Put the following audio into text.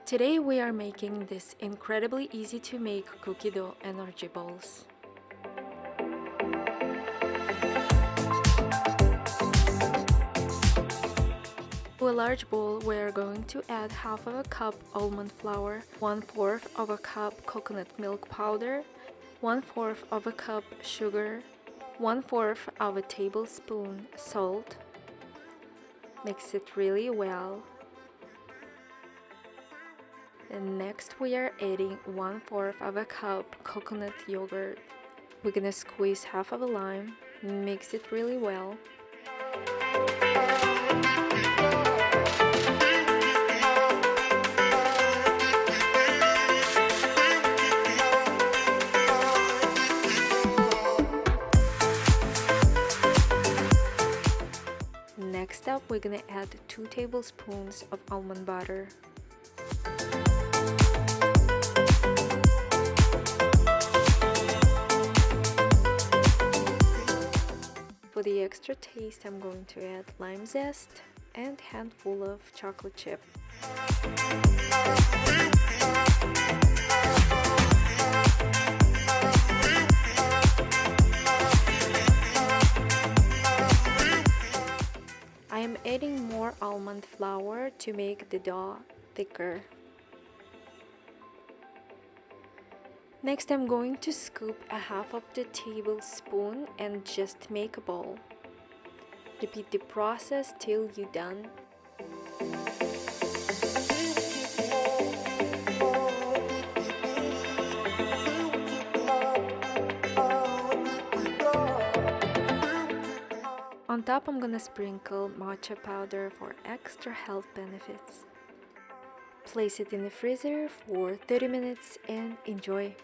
Today we are making this incredibly easy to make cookie dough energy balls. To a large bowl, we are going to add half of a cup almond flour, 1/4 of a cup coconut milk powder, 1/4 of a cup sugar, 1/4 of a tablespoon salt. Mix it really well. And next we are adding 1/4 of a cup coconut yogurt. We're gonna squeeze half of a lime, mix it really well. Next up, we're gonna add 2 tablespoons of almond butter. For the extra taste, I'm going to add lime zest and handful of chocolate chip. I am adding more almond flour to make the dough thicker. Next, I'm going to scoop a half of the tablespoon and just make a ball. Repeat the process till you're done. On top, I'm gonna sprinkle matcha powder for extra health benefits. Place it in the freezer for 30 minutes and enjoy.